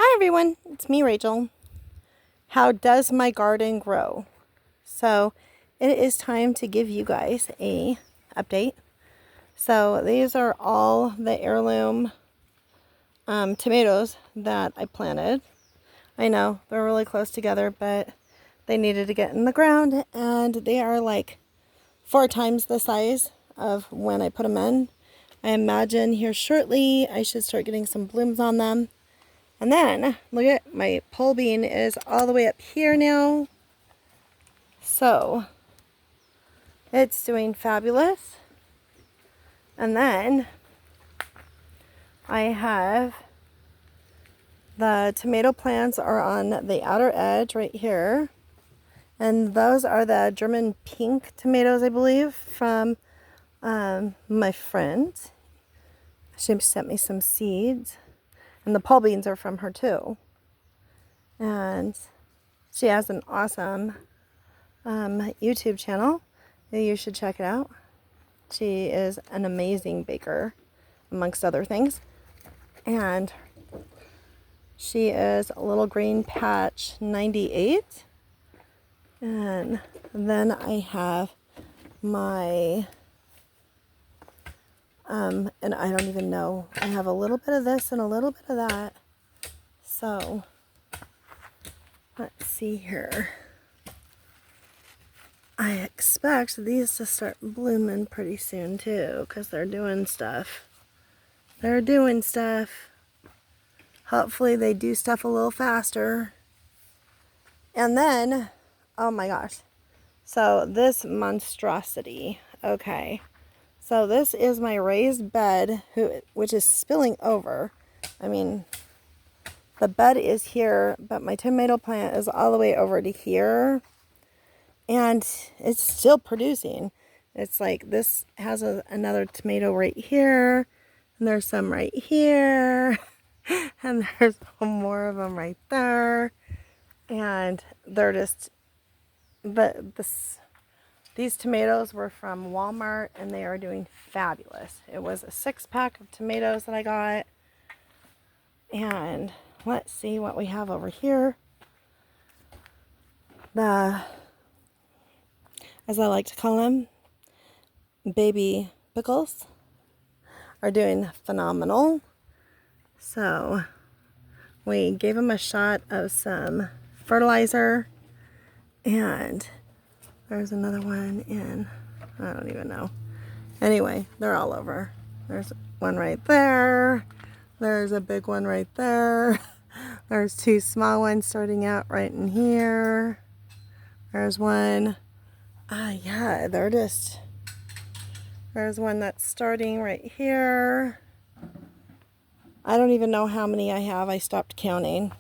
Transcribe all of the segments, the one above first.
Hi everyone, it's me Rachel. How does my garden grow? So it is time to give you guys a update. So these are all the heirloom tomatoes that I planted. I know they're really close together, but they needed to get in the ground, and they are like 4 times the size of when I put them in. I imagine here shortly I should start getting some blooms on them. And then, look at my pole bean is all the way up here now. So, it's doing fabulous. And then, I have the tomato plants are on the outer edge right here. And those are the German pink tomatoes, I believe, from my friend. She sent me some seeds. And the pole beans are from her too. And she has an awesome YouTube channel. You should check it out. She is an amazing baker, amongst other things. And she is Little Green Patch 98. And then I have my, and I don't even know, I have a little bit of this and a little bit of that. So, let's see here. I expect these to start blooming pretty soon too, because they're doing stuff. They're doing stuff. Hopefully they do stuff a little faster. And then, oh my gosh. So this monstrosity, okay. So this is my raised bed, which is spilling over. I mean, the bed is here, but my tomato plant is all the way over to here. And it's still producing. It's like this has another tomato right here. And there's some right here. And there's more of them right there. And they're just, these tomatoes were from Walmart and they are doing fabulous. It was a 6-pack of tomatoes that I got. And let's see what we have over here. As I like to call them, baby pickles are doing phenomenal. So we gave them a shot of some fertilizer, and there's another one in, I don't even know. Anyway, they're all over. There's one right there. There's a big one right there. There's 2 small ones starting out right in here. There's one. Yeah, there's one that's starting right here. I don't even know how many I have. I stopped counting.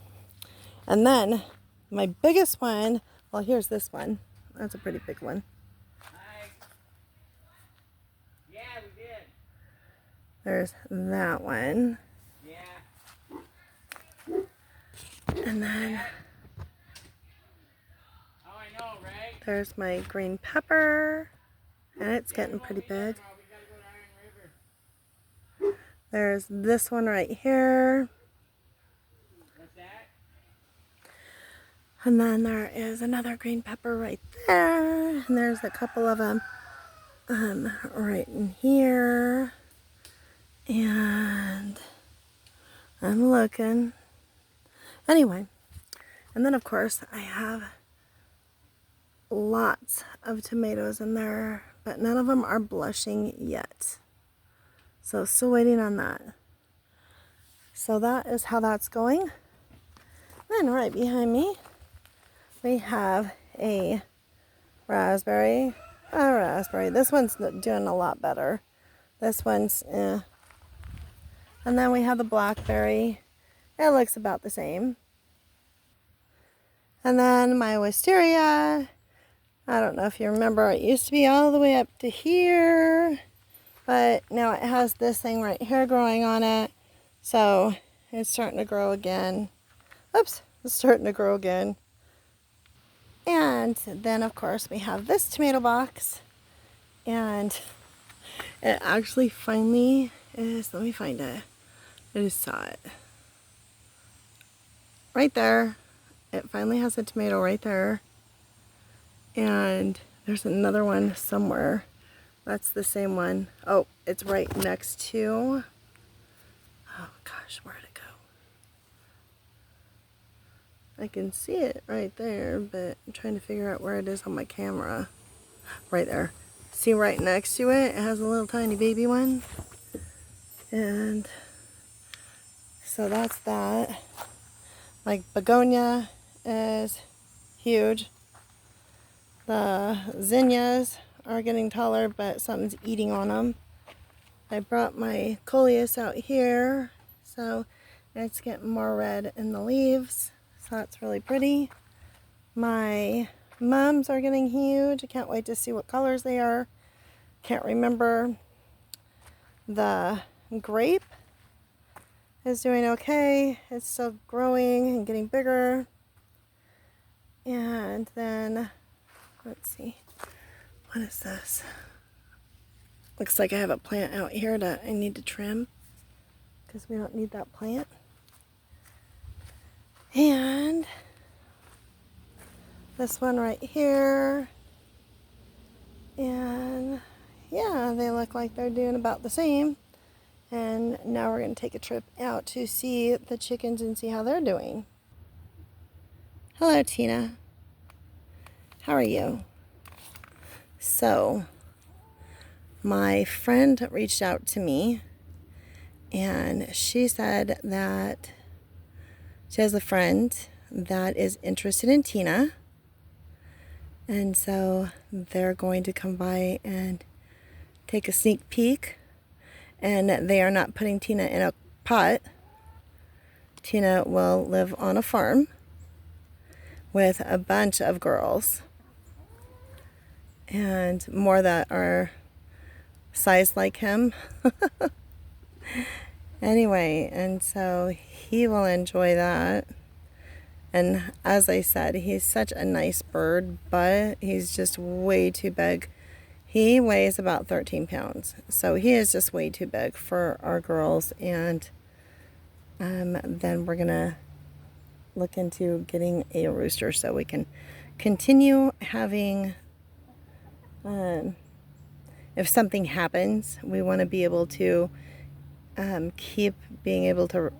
And then my biggest one, well, here's this one. That's a pretty big one. Hi. Yeah, we did. There's that one. Yeah. And then Oh, I know, right? there's my green pepper. And it's getting pretty big. We gotta go to Iron River. There's this one right here. What's that? And then there is another green pepper right there. And there's a couple of them right in here. And I'm looking. Anyway, and then of course I have lots of tomatoes in there, but none of them are blushing yet. So still waiting on that. So that is how that's going. Then right behind me, we have a raspberry. A raspberry. This one's doing a lot better. This one's And then we have the blackberry. It looks about the same. And then my wisteria. I don't know if you remember, it used to be all the way up to here. But now it has this thing right here growing on it. So it's starting to grow again. Oops, it's starting to grow again. And then of course we have this tomato box. And it actually finally is, let me find it. I just saw it. right there. It finally has a tomato right there. And there's another one somewhere. That's the same one. Oh, it's right next to, oh gosh, where'd it go? I can see it right there, but I'm trying to figure out where it is on my camera. Right there. See right next to it? It has a little tiny baby one. And so that's that. Like begonia is huge. The zinnias are getting taller, but something's eating on them. I brought my coleus out here, so it's getting more red in the leaves. So that's really pretty. My mums are getting huge. I can't wait to see what colors they are. Can't remember. The grape is doing okay. It's still growing and getting bigger. And then, let's see, what is this? Looks like I have a plant out here that I need to trim because we don't need that plant. And this one right here. And yeah, they look like they're doing about the same. And now we're going to take a trip out to see the chickens and see how they're doing. Hello, Tina. How are you? So, my friend reached out to me and she said that she has a friend that is interested in Tina. And so they're going to come by and take a sneak peek. And they are not putting Tina in a pot. Tina will live on a farm with a bunch of girls. And more that are sized like him. Anyway, and so he will enjoy that. And as I said, he's such a nice bird, but he's just way too big. He weighs about 13 pounds, so he is just way too big for our girls. And then we're gonna look into getting a rooster so we can continue having, if something happens, we want to be able to keep being able to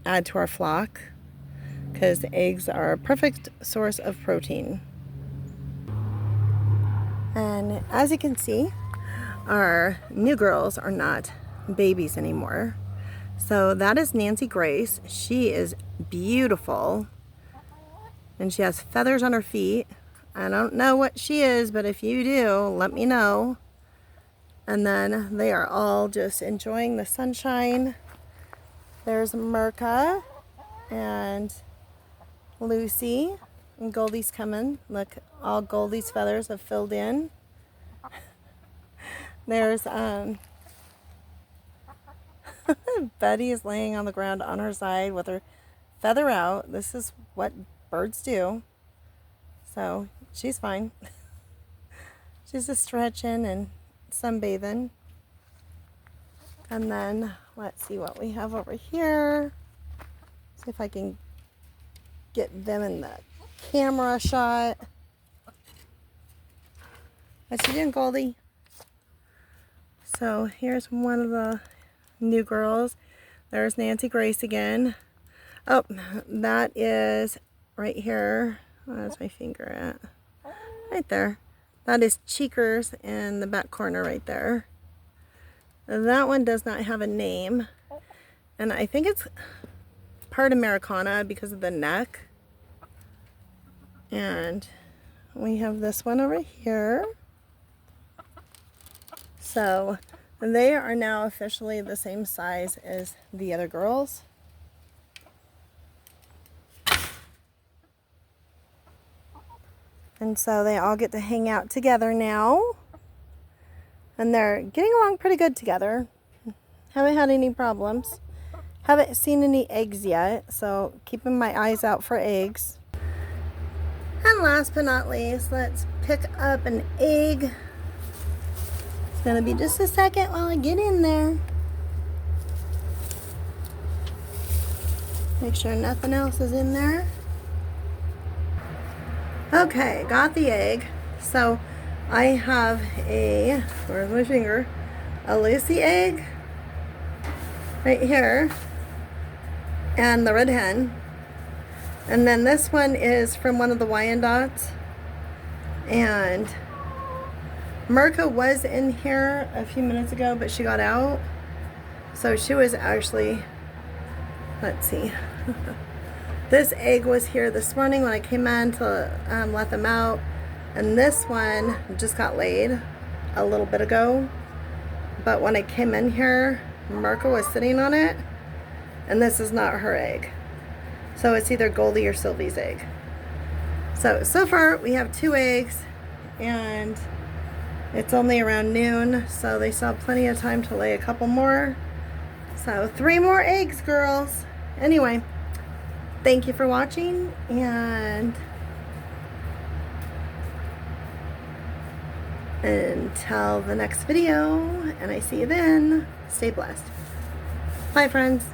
add to our flock, because eggs are a perfect source of protein. And as you can see, our new girls are not babies anymore. So that is Nancy Grace. She is beautiful. And she has feathers on her feet. I don't know what she is, but if you do, let me know. And then they are all just enjoying the sunshine. There's Merca and Lucy. And Goldie's coming. Look, all Goldie's feathers have filled in. There's Betty is laying on the ground on her side with her feather out. This is what birds do. So she's fine. She's just stretching and sunbathing. And then let's see what we have over here. See if I can get them in the camera shot. What you doing, Goldie? So here's one of the new girls. There's Nancy Grace again. Oh, that is right here. Where's my finger at? Right there. That is Cheekers in the back corner right there. That one does not have a name. And I think it's part Americana because of the neck. And we have this one over here. So they are now officially the same size as the other girls. And so they all get to hang out together now. And they're getting along pretty good together. Haven't had any problems. Haven't seen any eggs yet, so keeping my eyes out for eggs. And last but not least, let's pick up an egg. It's gonna be just a second while I get in there. Make sure nothing else is in there. Okay, got the egg. So I have a, where's my finger? A Lucy egg right here. And the red hen. And then this one is from one of the Wyandottes. And Mirka was in here a few minutes ago, but she got out. So she was actually, let's see. This egg was here this morning when I came in to let them out. And this one just got laid a little bit ago. But when I came in here, Mirka was sitting on it. And this is not her egg. So it's either Goldie or Sylvie's egg. So far we have 2 eggs. And it's only around noon. So they still have plenty of time to lay a couple more. So 3 more eggs, girls. Anyway. Thank you for watching, and until the next video, and I see you then, stay blessed. Bye, friends.